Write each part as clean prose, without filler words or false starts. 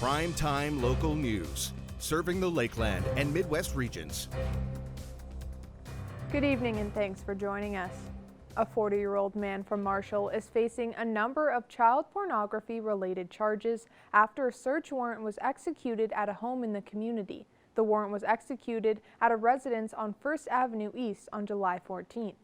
Primetime local news, serving the Lakeland and Midwest regions. Good evening and thanks for joining us. A 40-year-old man from Marshall is facing a number of child pornography-related charges after a search warrant was executed at a home in the community. The warrant was executed at a residence on 1st Avenue East on July 14th.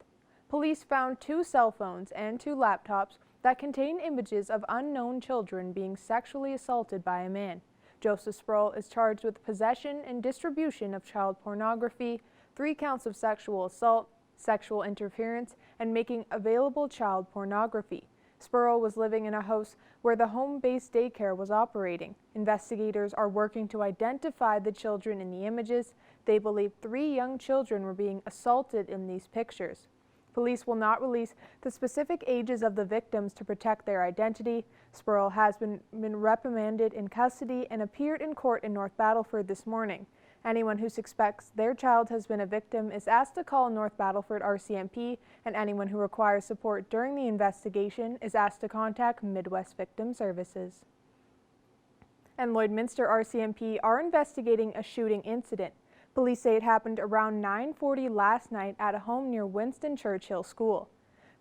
Police found 2 cell phones and 2 laptops that contain images of unknown children being sexually assaulted by a man. Joseph Sproul is charged with possession and distribution of child pornography, 3 counts of sexual assault, sexual interference, and making available child pornography. Sproul was living in a house where the home-based daycare was operating. Investigators are working to identify the children in the images. They believe 3 young children were being assaulted in these pictures. Police will not release the specific ages of the victims to protect their identity. Sproul has been reprimanded in custody and appeared in court in North Battleford this morning. Anyone who suspects their child has been a victim is asked to call North Battleford RCMP, and anyone who requires support during the investigation is asked to contact Midwest Victim Services. And Lloydminster RCMP are investigating a shooting incident. Police say it happened around 9:40 last night at a home near Winston Churchill School.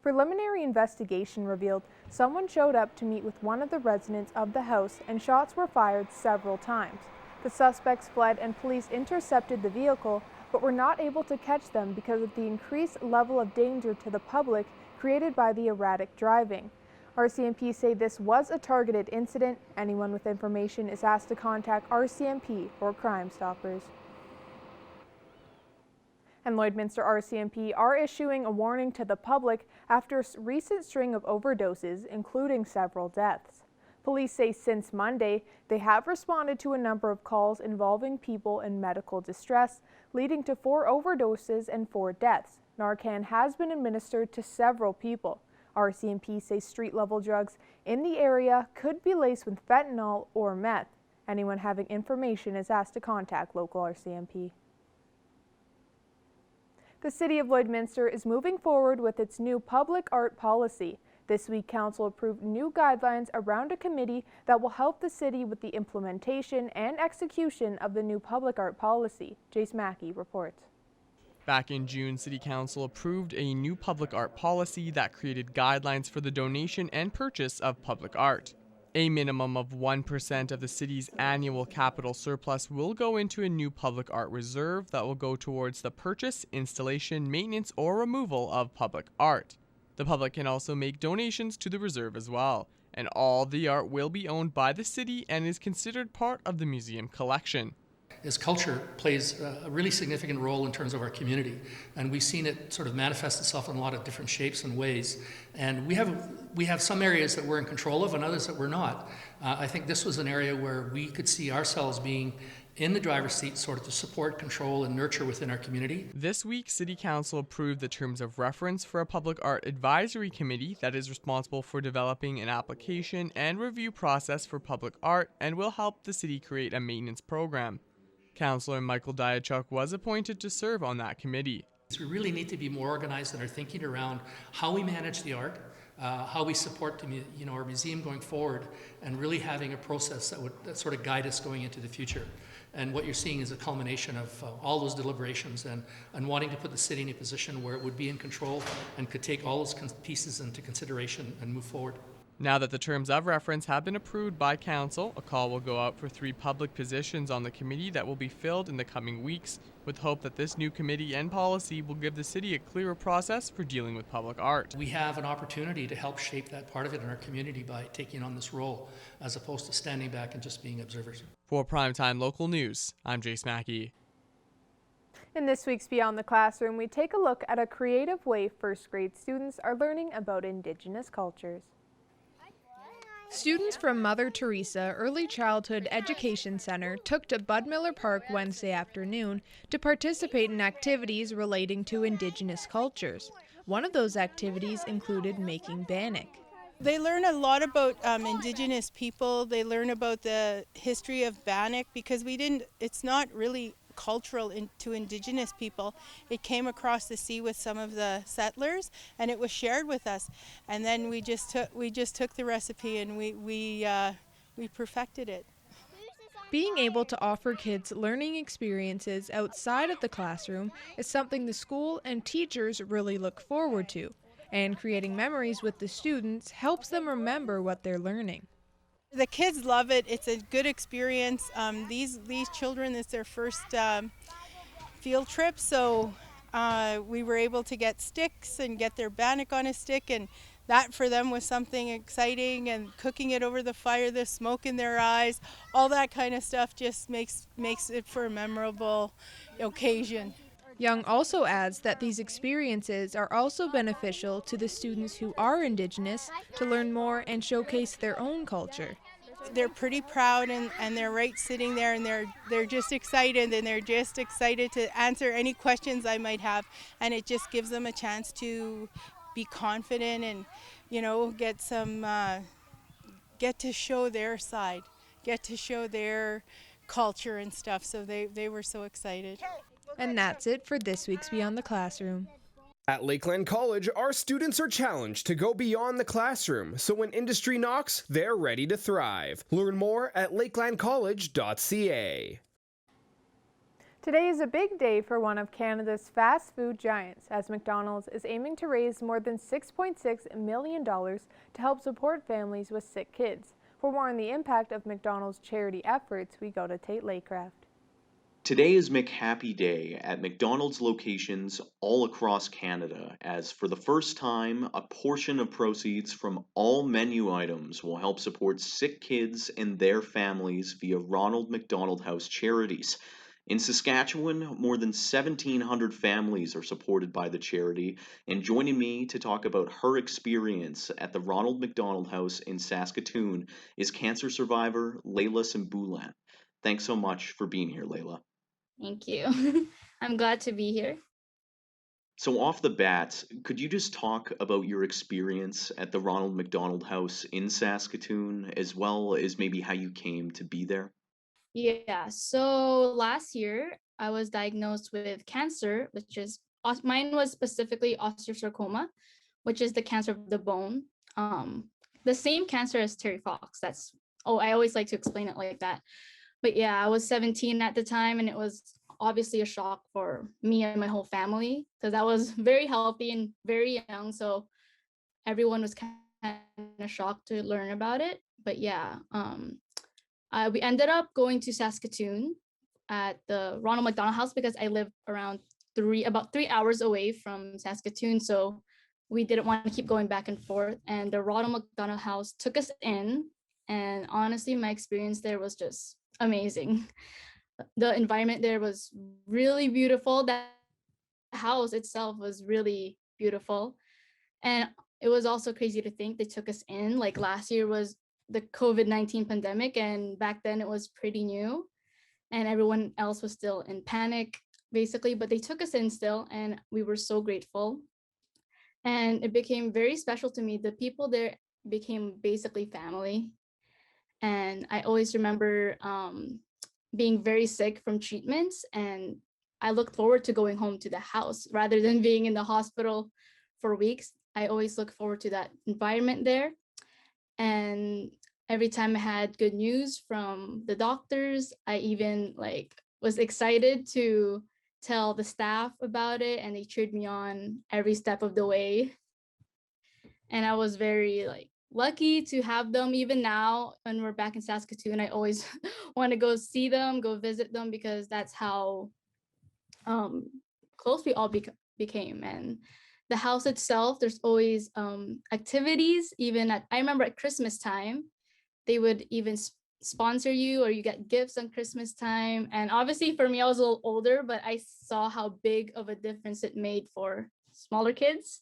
Preliminary investigation revealed someone showed up to meet with one of the residents of the house and shots were fired several times. The suspects fled and police intercepted the vehicle, but were not able to catch them because of the increased level of danger to the public created by the erratic driving. RCMP say this was a targeted incident. Anyone with information is asked to contact RCMP or Crime Stoppers. And Lloydminster RCMP are issuing a warning to the public after a recent string of overdoses, including several deaths. Police say since Monday, they have responded to a number of calls involving people in medical distress, leading to 4 overdoses and 4 deaths. Narcan has been administered to several people. RCMP say street-level drugs in the area could be laced with fentanyl or meth. Anyone having information is asked to contact local RCMP. The City of Lloydminster is moving forward with its new public art policy. This week, Council approved new guidelines around a committee that will help the city with the implementation and execution of the new public art policy. Jace Mackey reports. Back in June, City Council approved a new public art policy that created guidelines for the donation and purchase of public art. A minimum of 1% of the city's annual capital surplus will go into a new public art reserve that will go towards the purchase, installation, maintenance, or removal of public art. The public can also make donations to the reserve as well, and all the art will be owned by the city and is considered part of the museum collection. As culture plays a really significant role in terms of our community, and we've seen it sort of manifest itself in a lot of different shapes and ways. And we have some areas that we're in control of and others that we're not. I think this was an area where we could see ourselves being in the driver's seat, sort of to support, control, and nurture within our community. This week, City Council approved the terms of reference for a public art advisory committee that is responsible for developing an application and review process for public art and will help the city create a maintenance program. Councillor Michael Diachuk was appointed to serve on that committee. We really need to be more organized in our thinking around how we manage the art, how we support our museum going forward, and really having a process that sort of guide us going into the future. And what you're seeing is a culmination of all those deliberations and wanting to put the city in a position where it would be in control and could take all those pieces into consideration and move forward. Now that the terms of reference have been approved by Council, a call will go out for 3 public positions on the committee that will be filled in the coming weeks, with hope that this new committee and policy will give the city a clearer process for dealing with public art. We have an opportunity to help shape that part of it in our community by taking on this role, as opposed to standing back and just being observers. For Primetime Local News, I'm Jace Mackey. In this week's Beyond the Classroom, we take a look at a creative way first grade students are learning about Indigenous cultures. Students from Mother Teresa Early Childhood Education Center took to Bud Miller Park Wednesday afternoon to participate in activities relating to Indigenous cultures. One of those activities included making bannock. They learn a lot about Indigenous people. They learn about the history of bannock because it's not really cultural to Indigenous people. It came across the sea with some of the settlers, and it was shared with us. And then we just took the recipe and we perfected it. Being able to offer kids learning experiences outside of the classroom is something the school and teachers really look forward to, and creating memories with the students helps them remember what they're learning. The kids love it. It's a good experience. These children, it's their first field trip, so we were able to get sticks and get their bannock on a stick, and that for them was something exciting, and cooking it over the fire, the smoke in their eyes, all that kind of stuff just makes it for a memorable occasion. Young also adds that these experiences are also beneficial to the students who are Indigenous to learn more and showcase their own culture. They're pretty proud, and they're right sitting there, and they're just excited, and they're just excited to answer any questions I might have, and it just gives them a chance to be confident and, you know, get to show their side, get to show their culture and stuff. So they were so excited. And that's it for this week's Beyond the Classroom. At Lakeland College, our students are challenged to go beyond the classroom, so when industry knocks, they're ready to thrive. Learn more at lakelandcollege.ca. Today is a big day for one of Canada's fast food giants, as McDonald's is aiming to raise more than $6.6 million to help support families with sick kids. For more on the impact of McDonald's charity efforts, we go to Tate Laycraft. Today is McHappy Day at McDonald's locations all across Canada, as for the first time, a portion of proceeds from all menu items will help support sick kids and their families via Ronald McDonald House Charities. In Saskatchewan, more than 1,700 families are supported by the charity, and joining me to talk about her experience at the Ronald McDonald House in Saskatoon is cancer survivor Layla Sambulan. Thanks so much for being here, Layla. Thank you. I'm glad to be here. So off the bat, could you just talk about your experience at the Ronald McDonald House in Saskatoon, as well as maybe how you came to be there? Yeah, so last year I was diagnosed with cancer, which is mine was specifically osteosarcoma, which is the cancer of the bone. The same cancer as Terry Fox. I always like to explain it like that. But yeah, I was 17 at the time, and it was obviously a shock for me and my whole family because I was very healthy and very young. So everyone was kind of shocked to learn about it. But yeah, we ended up going to Saskatoon at the Ronald McDonald House because I live around about 3 hours away from Saskatoon. So we didn't want to keep going back and forth. And the Ronald McDonald House took us in. And honestly, my experience there was just amazing. The environment there was really beautiful. That house itself was really beautiful. And it was also crazy to think they took us in. Like last year was the COVID-19 pandemic, and back then it was pretty new and everyone else was still in panic basically, but they took us in still, and we were so grateful. And it became very special to me. The people there became basically family. And I always remember being very sick from treatments, and I looked forward to going home to the house rather than being in the hospital for weeks. I always look forward to that environment there. And every time I had good news from the doctors, I even was excited to tell the staff about it, and they cheered me on every step of the way. And I was very lucky to have them. Even now when we're back in Saskatoon, I always want to go see them, go visit them, because that's how close we all became. And the house itself, there's always activities. I remember at Christmas time, they would even sponsor you, or you get gifts on Christmas time. And obviously for me, I was a little older, but I saw how big of a difference it made for smaller kids,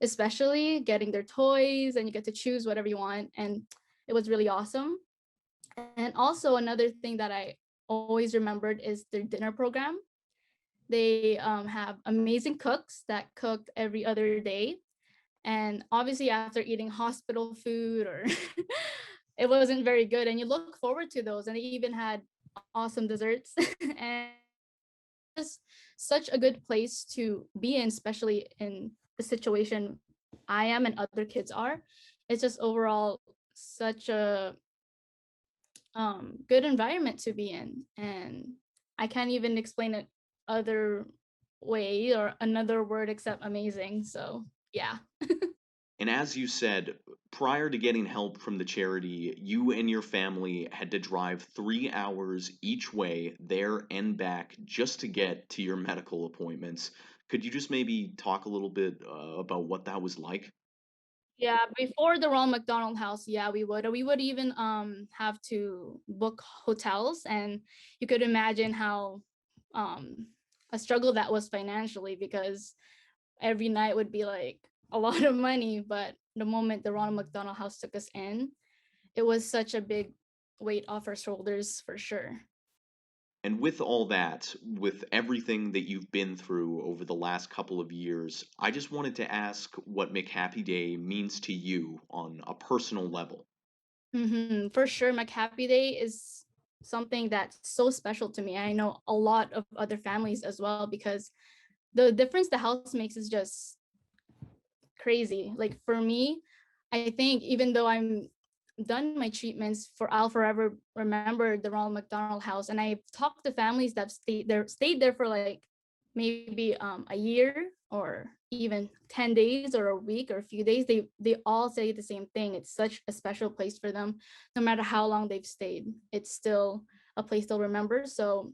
especially getting their toys, and you get to choose whatever you want. And it was really awesome. And also another thing that I always remembered is their dinner program. They have amazing cooks that cooked every other day. And obviously after eating hospital food or it wasn't very good, and you look forward to those. And they even had awesome desserts. And just such a good place to be in, especially in the situation I am and other kids are. It's just overall such a good environment to be in. And I can't even explain it other way or another word except amazing. So yeah. And as you said, prior to getting help from the charity, you and your family had to drive 3 hours each way, there and back, just to get to your medical appointments. Could you just maybe talk a little bit about what that was like? Yeah, before the Ronald McDonald House, yeah, we would. We would even have to book hotels, and you could imagine how um a struggle that was financially, because every night would be like a lot of money. But the moment the Ronald McDonald House took us in, it was such a big weight off our shoulders for sure. And with all that, with everything that you've been through over the last couple of years, I just wanted to ask what McHappy Day means to you on a personal level. For sure, McHappy Day is something that's so special to me. I know a lot of other families as well, because the difference the house makes is just crazy. Like for me, I think even though I'm done my treatments, for I'll forever remember the Ronald McDonald House. And I've talked to families that stayed there for like maybe a year or even 10 days or a week or a few days. They all say the same thing. It's such a special place for them. No matter how long they've stayed, it's still a place they'll remember. So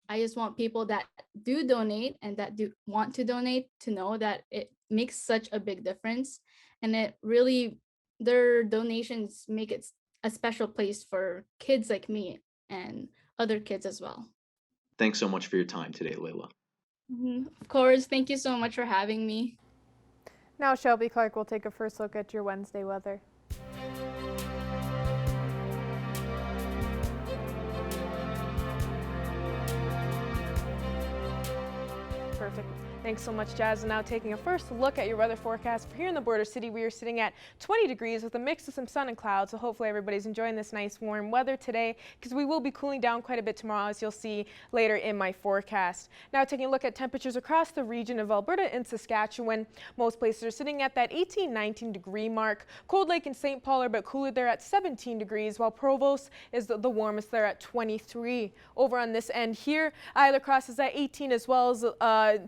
I just want people that do donate and that do want to donate to know that it makes such a big difference. And it really, their donations make it a special place for kids like me and other kids as well. Thanks so much for your time today, Layla. Of course, thank you so much for having me. Now Shelby Clark will take a first look at your Wednesday weather. Perfect. Thanks so much, Jazz. And now taking a first look at your weather forecast for here in the border city, we are sitting at 20 degrees with a mix of some sun and clouds. So hopefully everybody's enjoying this nice warm weather today, because we will be cooling down quite a bit tomorrow, as you'll see later in my forecast. Now taking a look at temperatures across the region of Alberta and Saskatchewan, most places are sitting at that 18-19 degree mark. Cold Lake and St. Paul are a bit cooler there at 17 degrees, while Provost is the warmest there at 23. Over on this end here, Isla Cross is at 18, as well as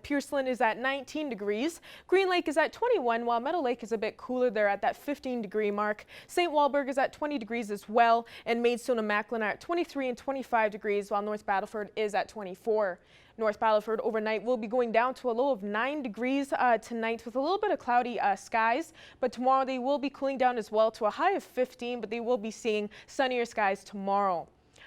Pierceland is at 19 degrees. Green Lake is at 21, while Meadow Lake is a bit cooler there at that 15 degree mark. St. Walburg is at 20 degrees as well, and Maidstone and Macklin are at 23 and 25 degrees, while North Battleford is at 24. North Battleford overnight will be going down to a low of 9 degrees tonight with a little bit of cloudy skies, but tomorrow they will be cooling down as well to a high of 15, but they will be seeing sunnier skies tomorrow.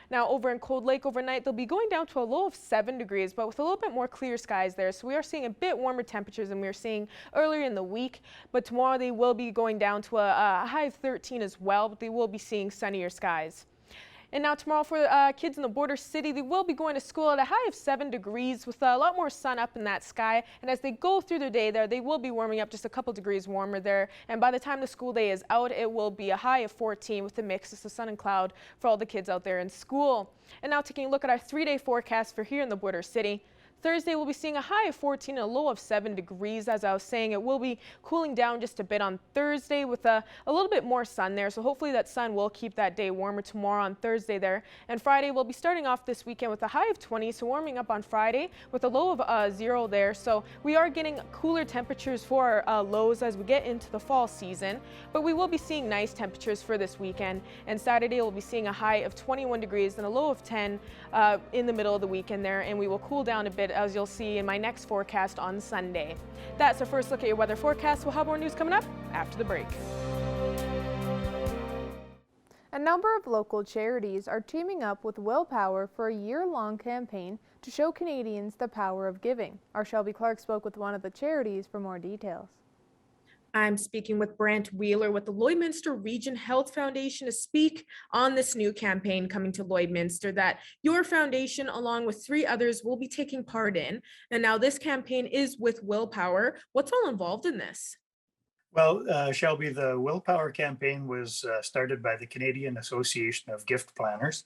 Now over in Cold Lake overnight, they'll be going down to a low of 7 degrees, but with a little bit more clear skies there. So we are seeing a bit warmer temperatures than we were seeing earlier in the week, but tomorrow they will be going down to a high of 13 as well, but they will be seeing sunnier skies. And now tomorrow for kids in the border city, they will be going to school at a high of 7 degrees with a lot more sun up in that sky. And as they go through their day there, they will be warming up just a couple degrees warmer there. And by the time the school day is out, it will be a high of 14 with a mix of sun and cloud for all the kids out there in school. And now taking a look at our 3-day forecast for here in the border city. Thursday, we'll be seeing a high of 14 and a low of 7 degrees. As I was saying, it will be cooling down just a bit on Thursday with a little bit more sun there. So hopefully that sun will keep that day warmer tomorrow on Thursday there. And Friday, we'll be starting off this weekend with a high of 20. So warming up on Friday with a low of 0 there. So we are getting cooler temperatures for our lows as we get into the fall season. But we will be seeing nice temperatures for this weekend. And Saturday, we'll be seeing a high of 21 degrees and a low of 10 in the middle of the weekend there. And we will cool down a bit, as you'll see in my next forecast on Sunday. That's our first look at your weather forecast. We'll have more news coming up after the break. A number of local charities are teaming up with Willpower for a year-long campaign to show Canadians the power of giving. Our Shelby Clark spoke with one of the charities for more details. I'm speaking with Brant Wheeler with the Lloydminster Region Health Foundation to speak on this new campaign coming to Lloydminster that your foundation, along with 3 others, will be taking part in. And now this campaign is with Willpower. What's all involved in this? Well, Shelby, the Willpower campaign was started by the Canadian Association of Gift Planners.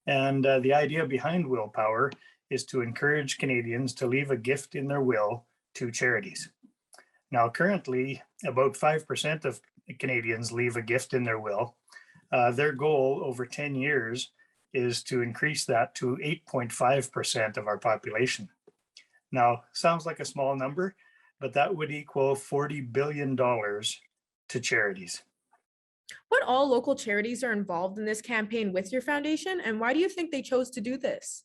And the idea behind Willpower is to encourage Canadians to leave a gift in their will to charities. Now, currently, about 5% of Canadians leave a gift in their will. Their goal over 10 years is to increase that to 8.5% of our population. Now, sounds like a small number, but that would equal $40 billion to charities. What all local charities are involved in this campaign with your foundation, and why do you think they chose to do this?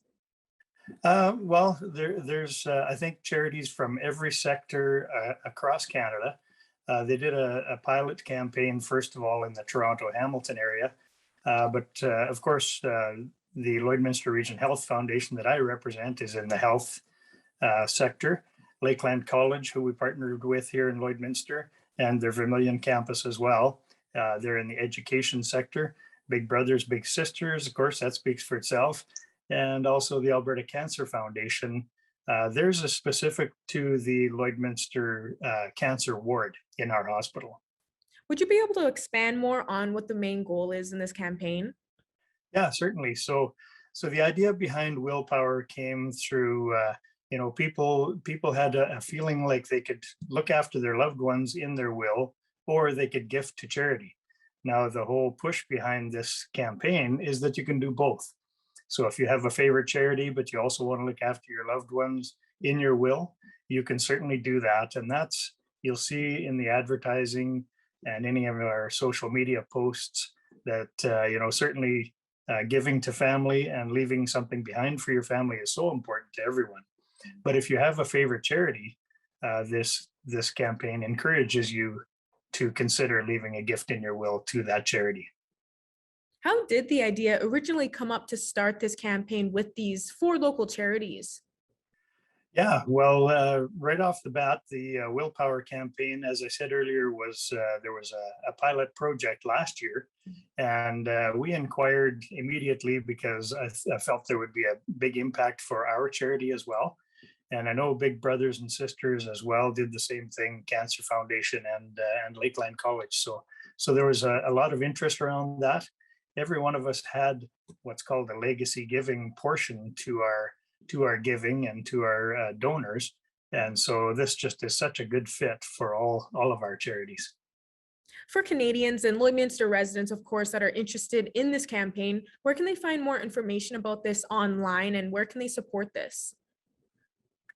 Well, there's, I think, charities from every sector across Canada. They did a pilot campaign, first of all, in the Toronto-Hamilton area. But of course, the Lloydminster Region Health Foundation that I represent is in the health sector. Lakeland College, who we partnered with here in Lloydminster, and their Vermilion campus as well. They're in the education sector. Big Brothers, Big Sisters, of course, that speaks for itself. And also the Alberta Cancer Foundation. There's a specific to the Lloydminster Cancer Ward in our hospital. Would you be able to expand more on what the main goal is in this campaign? Yeah, certainly. So the idea behind Willpower came through, people had a feeling like they could look after their loved ones in their will, or they could gift to charity. Now, the whole push behind this campaign is that you can do both. So if you have a favorite charity, but you also want to look after your loved ones in your will, you can certainly do that. And that's, you'll see in the advertising and any of our social media posts that, certainly giving to family and leaving something behind for your family is so important to everyone. But if you have a favorite charity, this campaign encourages you to consider leaving a gift in your will to that charity. How did the idea originally come up to start this campaign with these 4 local charities? Yeah, well, right off the bat, the Willpower campaign, as I said earlier, was there was a pilot project last year, and we inquired immediately because I felt there would be a big impact for our charity as well. And I know Big Brothers and Sisters as well did the same thing, Cancer Foundation and Lakeland College. So there was a lot of interest around that. Every one of us had what's called a legacy giving portion to our giving and to our donors. And so this just is such a good fit for all of our charities. For Canadians and Lloydminster residents, of course, that are interested in this campaign, where can they find more information about this online, and where can they support this?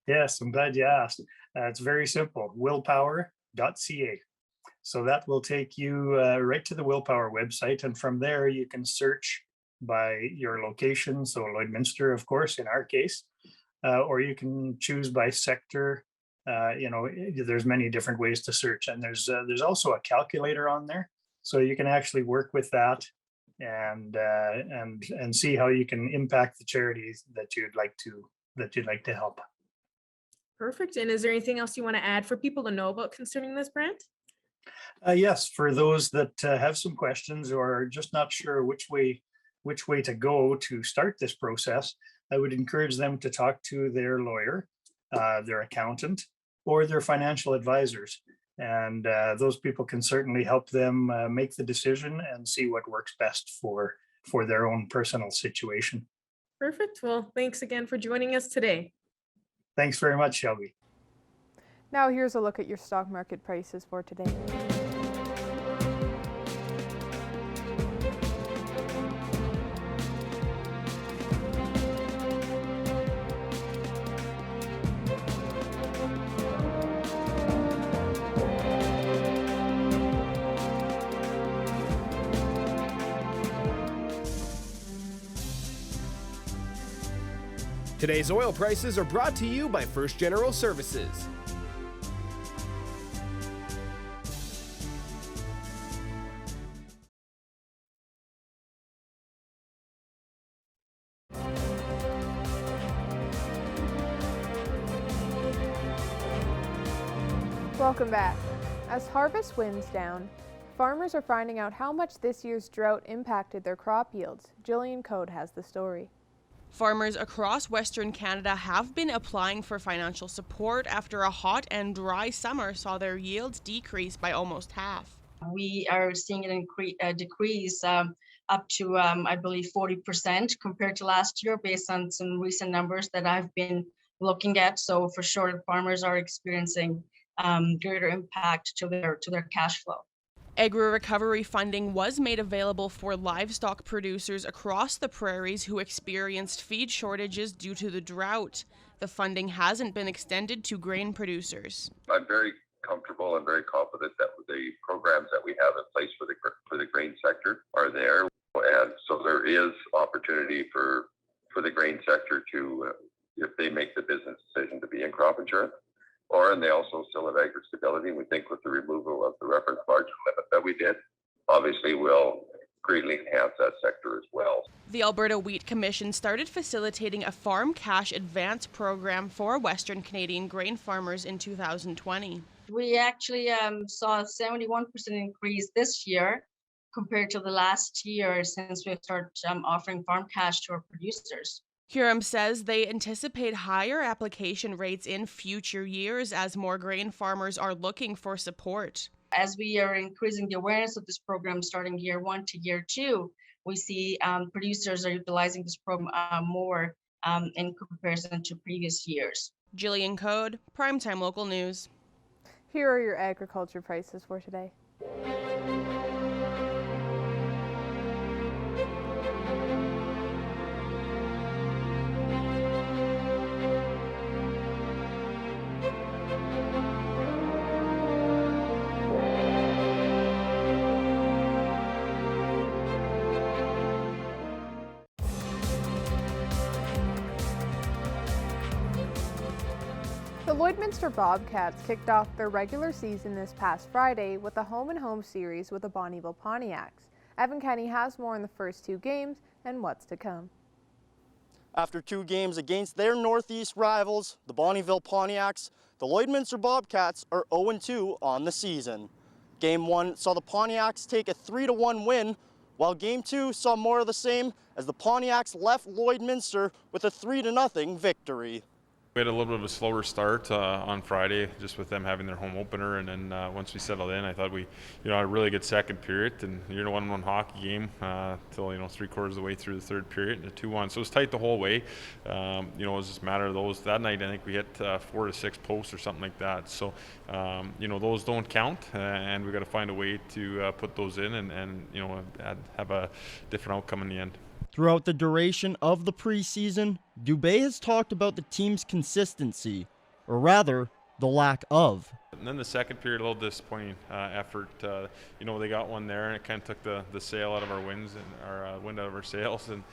Yes, I'm glad you asked. It's very simple, willpower.ca. So that will take you right to the Willpower website. And from there, you can search by your location. So Lloydminster, of course, in our case, or you can choose by sector. There's many different ways to search. And there's also a calculator on there. So you can actually work with that and see how you can impact the charities that you'd like to help. Perfect. And is there anything else you want to add for people to know about concerning this, Brent? Yes, for those that have some questions or are just not sure which way to go to start this process, I would encourage them to talk to their lawyer, their accountant, or their financial advisors. And those people can certainly help them make the decision and see what works best for their own personal situation. Perfect. Well, thanks again for joining us today. Thanks very much, Shelby. Now here's a look at your stock market prices for today. Today's oil prices are brought to you by First General Services. Welcome back. As harvest winds down, farmers are finding out how much this year's drought impacted their crop yields. Jillian Code has the story. Farmers across Western Canada have been applying for financial support after a hot and dry summer saw their yields decrease by almost half. We are seeing a decrease up to, I believe, 40% compared to last year based on some recent numbers that I've been looking at. So for sure, farmers are experiencing greater impact to their cash flow. Agri-recovery funding was made available for livestock producers across the prairies who experienced feed shortages due to the drought. The funding hasn't been extended to grain producers. I'm very comfortable and very confident that the programs that we have in place for the grain sector are there, and so there is opportunity for the grain sector to, if they make the business decision to be in crop insurance, and they also still have agri stability. And we think with the removal of the reference margin limit that we did, obviously will greatly enhance that sector as well. The Alberta Wheat Commission started facilitating a farm cash advance program for Western Canadian grain farmers in 2020. We actually saw a 71% increase this year compared to the last year since we started offering farm cash to our producers. Huron says they anticipate higher application rates in future years as more grain farmers are looking for support. As we are increasing the awareness of this program starting year 1 to year 2, we see producers are utilizing this program more in comparison to previous years. Jillian Code, Primetime Local News. Here are your agriculture prices for today. The Lloydminster Bobcats kicked off their regular season this past Friday with a home-and-home series with the Bonnyville Pontiacs. Evan Kenny has more on the first 2 games and what's to come. After 2 games against their Northeast rivals, the Bonnyville Pontiacs, the Lloydminster Bobcats are 0-2 on the season. Game 1 saw the Pontiacs take a 3-1 win, while Game 2 saw more of the same as the Pontiacs left Lloydminster with a 3-0 victory. We had a little bit of a slower start on Friday, just with them having their home opener, and then once we settled in, I thought we, had a really good second period, and 1-1 hockey game till 3/4 of the way through the third period, and a 2-1. So it was tight the whole way. It was just a matter of those. That night, I think we hit 4 to 6 posts or something like that. So those don't count, and we got to find a way to put those in, and have a different outcome in the end. Throughout the duration of the preseason, Dubé has talked about the team's consistency, or rather, the lack of. And then the second period, a little disappointing effort. They got one there, and it kind of took the sail out of our winds and our wind out of our sails. And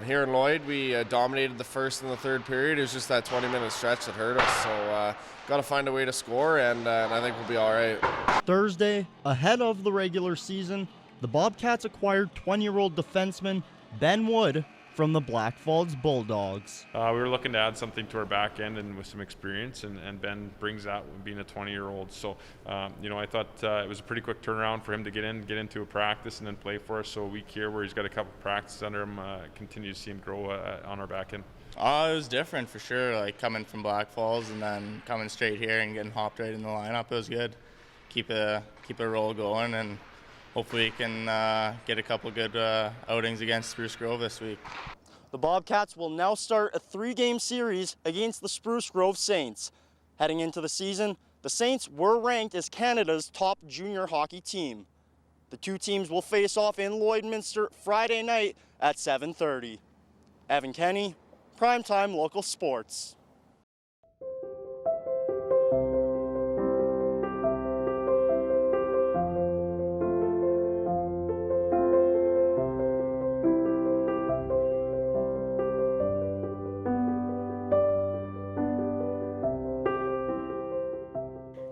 here in Lloyd, we dominated the first and the third period. It was just that 20-minute stretch that hurt us. So got to find a way to score, and I think we'll be all right. Thursday, ahead of the regular season, the Bobcats acquired 20-year-old defenseman Ben Wood from the Black Falls Bulldogs. We were looking to add something to our back end and with some experience, and Ben brings that being a 20-year-old. So, I thought it was a pretty quick turnaround for him to get into a practice and then play for us. So a week here where he's got a couple practices under him, continue to see him grow on our back end. It was different for sure, like coming from Black Falls and then coming straight here and getting hopped right in the lineup. It was good. Keep a roll going, and hopefully we can get a couple good outings against Spruce Grove this week. The Bobcats will now start a 3-game series against the Spruce Grove Saints. Heading into the season, the Saints were ranked as Canada's top junior hockey team. The 2 teams will face off in Lloydminster Friday night at 7:30. Evan Kenny, Primetime Local Sports.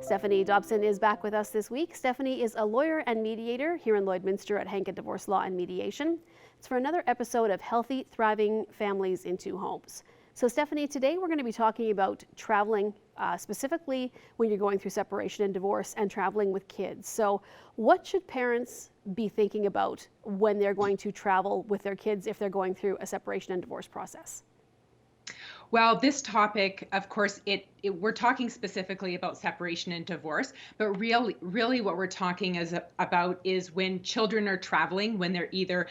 Stephanie Dobson is back with us this week. Stephanie is a lawyer and mediator here in Lloydminster at Hankett Divorce Law and Mediation. It's for another episode of Healthy, Thriving Families in 2 Homes. So Stephanie, today we're going to be talking about traveling, specifically when you're going through separation and divorce and traveling with kids. So what should parents be thinking about when they're going to travel with their kids if they're going through a separation and divorce process? Well, this topic, of course, we're talking specifically about separation and divorce, but really what we're talking about is when children are traveling, when they're either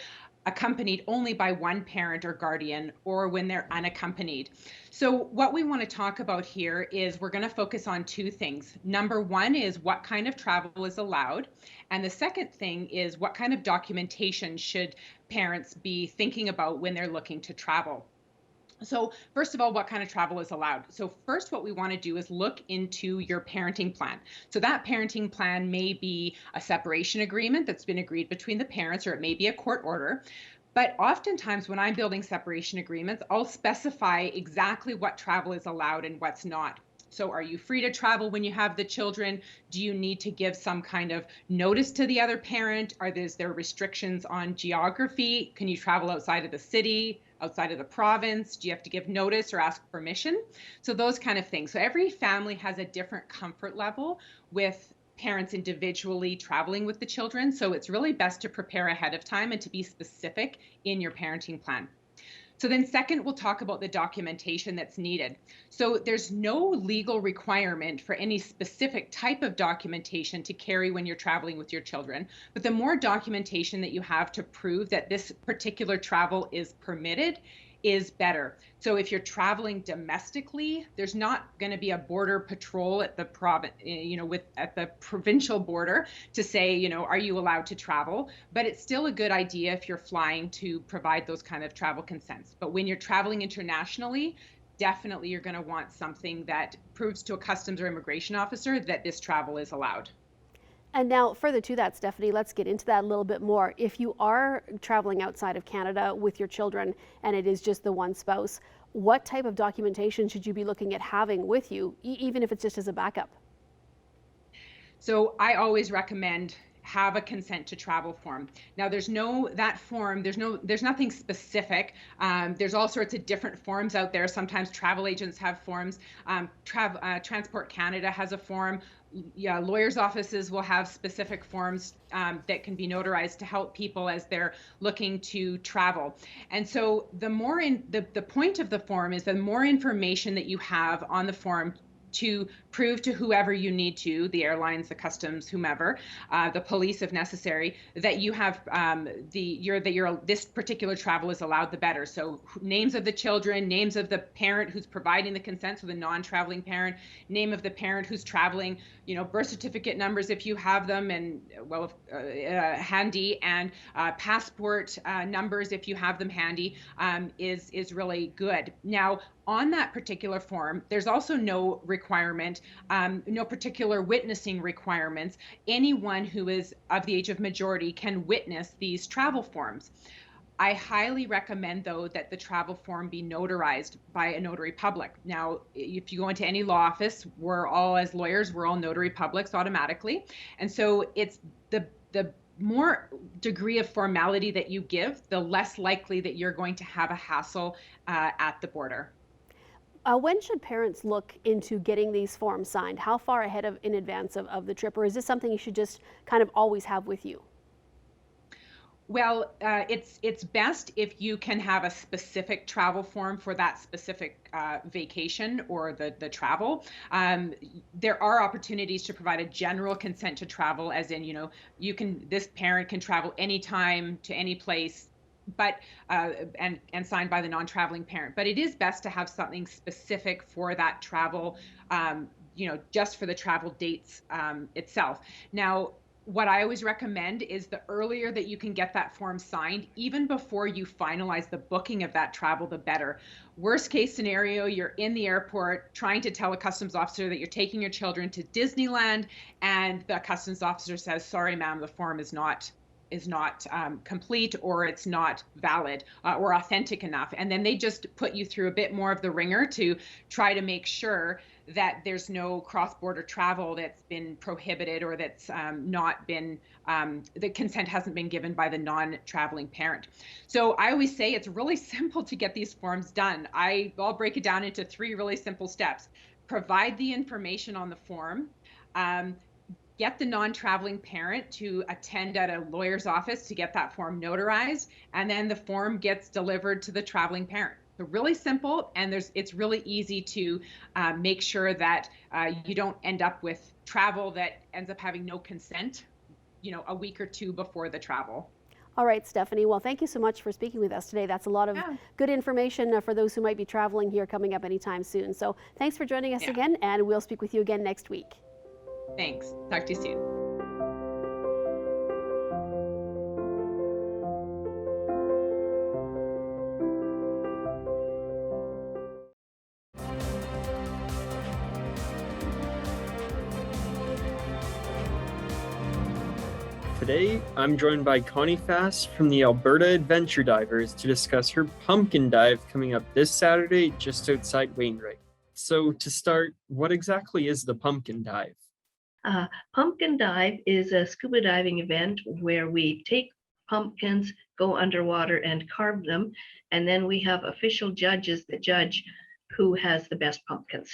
accompanied only by one parent or guardian, or when they're unaccompanied. So what we want to talk about here is we're going to focus on two things. Number one is what kind of travel is allowed. And the second thing is what kind of documentation should parents be thinking about when they're looking to travel. So first of all, what kind of travel is allowed? So first, what we want to do is look into your parenting plan. So that parenting plan may be a separation agreement that's been agreed between the parents, or it may be a court order. But oftentimes when I'm building separation agreements, I'll specify exactly what travel is allowed and what's not. So are you free to travel when you have the children? Do you need to give some kind of notice to the other parent? Is there restrictions on geography? Can you travel outside of the city, outside of the province? Do you have to give notice or ask permission? So those kind of things. So every family has a different comfort level with parents individually traveling with the children. So it's really best to prepare ahead of time and to be specific in your parenting plan. So then second, we'll talk about the documentation that's needed. So there's no legal requirement for any specific type of documentation to carry when you're traveling with your children, but the more documentation that you have to prove that this particular travel is permitted is better. So if you're traveling domestically, there's not going to be a border patrol at the at the provincial border to say, are you allowed to travel? But it's still a good idea if you're flying to provide those kind of travel consents. But when you're traveling internationally, definitely you're going to want something that proves to a customs or immigration officer that this travel is allowed. And now, further to that, Stephanie, let's get into that a little bit more. If you are traveling outside of Canada with your children and it is just the one spouse, what type of documentation should you be looking at having with you, even if it's just as a backup? So I always recommend have a consent to travel form. Now there's nothing specific. There's all sorts of different forms out there. Sometimes travel agents have forms. Transport Canada has a form. Yeah, lawyers' offices will have specific forms that can be notarized to help people as they're looking to travel. And so the point of the form is the more information that you have on the form to prove to whoever you need to, the airlines, the customs, whomever, the police if necessary, that you have this particular travel is allowed, the better. So names of the children, names of the parent who's providing the consent, so the non-traveling parent, name of the parent who's traveling, birth certificate numbers if you have them, and handy, and passport numbers if you have them handy, is really good. Now, on that particular form, there's also no requirement, no particular witnessing requirements. Anyone who is of the age of majority can witness these travel forms. I highly recommend, though, that the travel form be notarized by a notary public. Now, if you go into any law office, as lawyers, we're all notary publics automatically. And so it's the more degree of formality that you give, the less likely that you're going to have a hassle at the border. When should parents look into getting these forms signed? How far ahead in advance of the trip, or is this something you should just kind of always have with you? Well, it's best if you can have a specific travel form for that specific vacation or the travel. There are opportunities to provide a general consent to travel, as in, this parent can travel anytime to any place, but and signed by the non-traveling parent. But it is best to have something specific for that travel, just for the travel dates itself. Now, what I always recommend is the earlier that you can get that form signed, even before you finalize the booking of that travel, the better. Worst case scenario, you're in the airport trying to tell a customs officer that you're taking your children to Disneyland, and the customs officer says, sorry, ma'am, the form is not complete, or it's not valid or authentic enough. And then they just put you through a bit more of the ringer to try to make sure that there's no cross-border travel that's been prohibited, or that's not been, the consent hasn't been given by the non-traveling parent. So I always say it's really simple to get these forms done. I'll break it down into 3 really simple steps. Provide the information on the form. Get the non-traveling parent to attend at a lawyer's office to get that form notarized, and then the form gets delivered to the traveling parent. So really simple, and it's really easy to make sure that you don't end up with travel that ends up having no consent, a week or 2 before the travel. All right, Stephanie. Well, thank you so much for speaking with us today. That's a lot of good information for those who might be traveling here coming up anytime soon. So thanks for joining us again, and we'll speak with you again next week. Thanks. Talk to you soon. Today, I'm joined by Connie Fass from the Alberta Adventure Divers to discuss her pumpkin dive coming up this Saturday just outside Wainwright. So to start, what exactly is the pumpkin dive? Pumpkin dive is a scuba diving event where we take pumpkins, go underwater and carve them, and then we have official judges that judge who has the best pumpkins.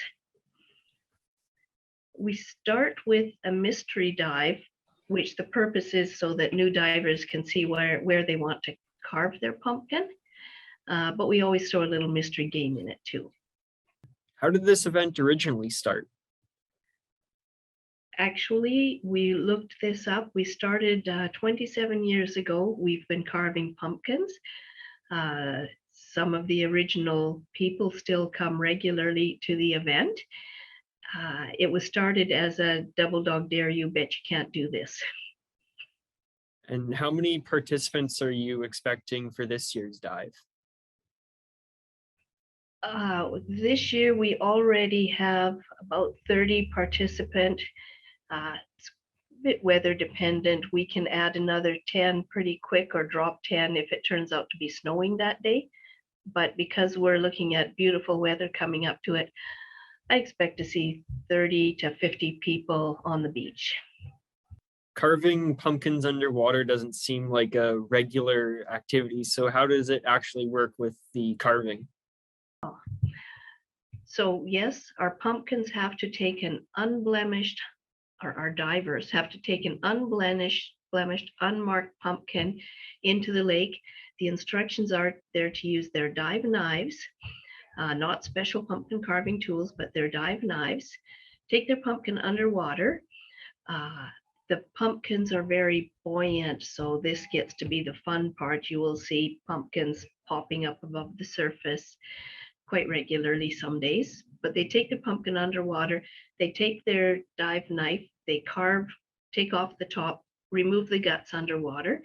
We start with a mystery dive, which the purpose is so that new divers can see where they want to carve their pumpkin. But we always throw a little mystery game in it too. How did this event originally start? Actually, we looked this up. We started 27 years ago. We've been carving pumpkins. Some of the original people still come regularly to the event. It was started as a double dog dare, you bet you can't do this. And how many participants are you expecting for this year's dive? This year we already have about 30 participants. It's a bit weather dependent. We can add another 10 pretty quick or drop 10 if it turns out to be snowing that day. But because we're looking at beautiful weather coming up to it, I expect to see 30 to 50 people on the beach. Carving pumpkins underwater doesn't seem like a regular activity. So how does it actually work with the carving? So yes, our pumpkins have to take an unblemished, or our divers have to take an unblemished, unmarked pumpkin into the lake. The instructions are there to use their dive knives, not special pumpkin carving tools, but their dive knives. Take their pumpkin underwater. The pumpkins are very buoyant, so this gets to be the fun part. You will see pumpkins popping up above the surface quite regularly some days, but they take the pumpkin underwater. They take their dive knife, they carve, take off the top, remove the guts underwater.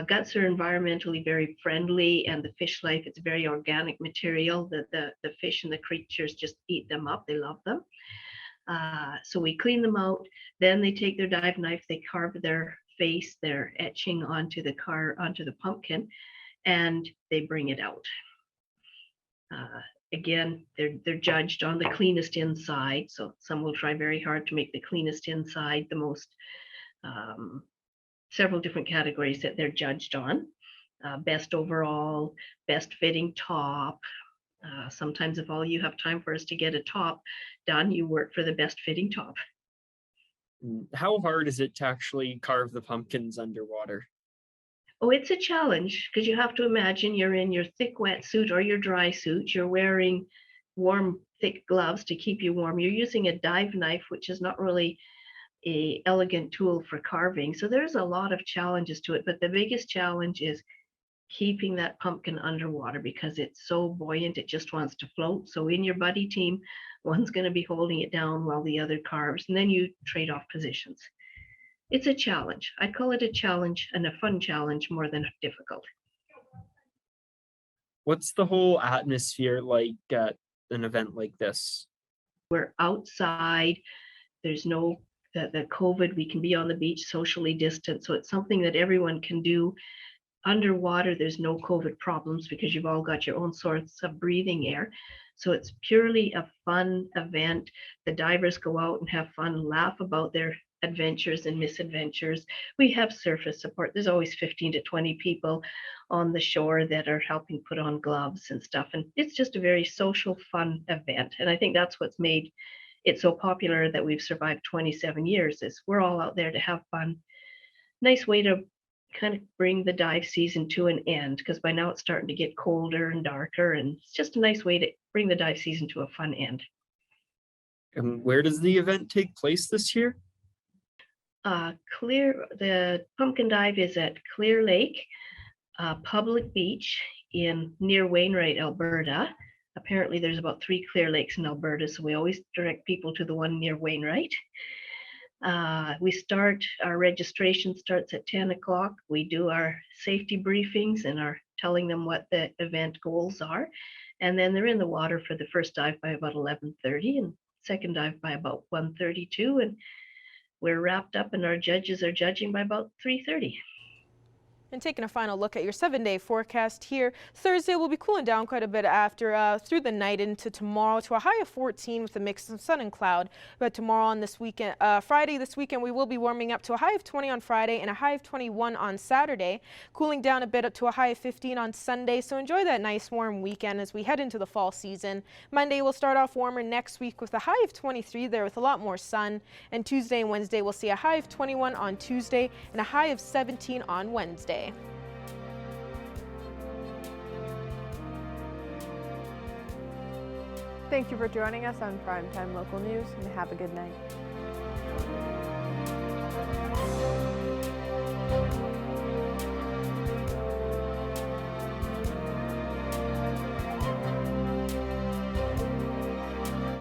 Guts are environmentally very friendly, and the fish life, it's very organic material that the fish and the creatures just eat them up. They love them. So we clean them out. Then they take their dive knife, they carve their face, their etching onto the pumpkin, and they bring it out. Again, they're judged on the cleanest inside. So some will try very hard to make the cleanest inside, the most several different categories that they're judged on. Best overall, best fitting top. Sometimes if all you have time for is to get a top done, you work for the best fitting top. How hard is it to actually carve the pumpkins underwater? Oh, it's a challenge because you have to imagine you're in your thick wetsuit or your dry suit. You're wearing warm, thick gloves to keep you warm. You're using a dive knife, which is not really an elegant tool for carving. So there's a lot of challenges to it, but the biggest challenge is keeping that pumpkin underwater because it's so buoyant, it just wants to float. So in your buddy team, one's going to be holding it down while the other carves, and then you trade off positions. It's a challenge. I call it a challenge, and a fun challenge more than difficult. What's the whole atmosphere like at an event like this? We're outside. There's no the COVID. We can be on the beach socially distant. So it's something that everyone can do. Underwater, there's no COVID problems because you've all got your own sorts of breathing air. So it's purely a fun event. The divers go out and have fun, laugh about their adventures and misadventures. We have surface support. There's always 15 to 20 people on the shore that are helping put on gloves and stuff. And it's just a very social, fun event. And I think that's what's made it so popular that we've survived 27 years is we're all out there to have fun. Nice way to kind of bring the dive season to an end because by now it's starting to get colder and darker, and it's just a nice way to bring the dive season to a fun end. And where does the event take place this year? The pumpkin dive is at Clear Lake Public Beach near Wainwright, Alberta. Apparently there's about 3 Clear Lakes in Alberta, so we always direct people to the one near Wainwright. Our registration starts at 10 o'clock. We do our safety briefings and are telling them what the event goals are. And then they're in the water for the first dive by about 11:30 and second dive by about 1:32. And we're wrapped up and our judges are judging by about 3:30. And taking a final look at your 7-day forecast here, Thursday will be cooling down quite a bit after through the night into tomorrow to a high of 14 with a mix of sun and cloud. But tomorrow on this weekend, Friday this weekend, we will be warming up to a high of 20 on Friday and a high of 21 on Saturday, cooling down a bit up to a high of 15 on Sunday. So enjoy that nice warm weekend as we head into the fall season. Monday will start off warmer next week with a high of 23 there with a lot more sun. And Tuesday and Wednesday we'll see a high of 21 on Tuesday and a high of 17 on Wednesday. Thank you for joining us on Primetime Local News, and have a good night.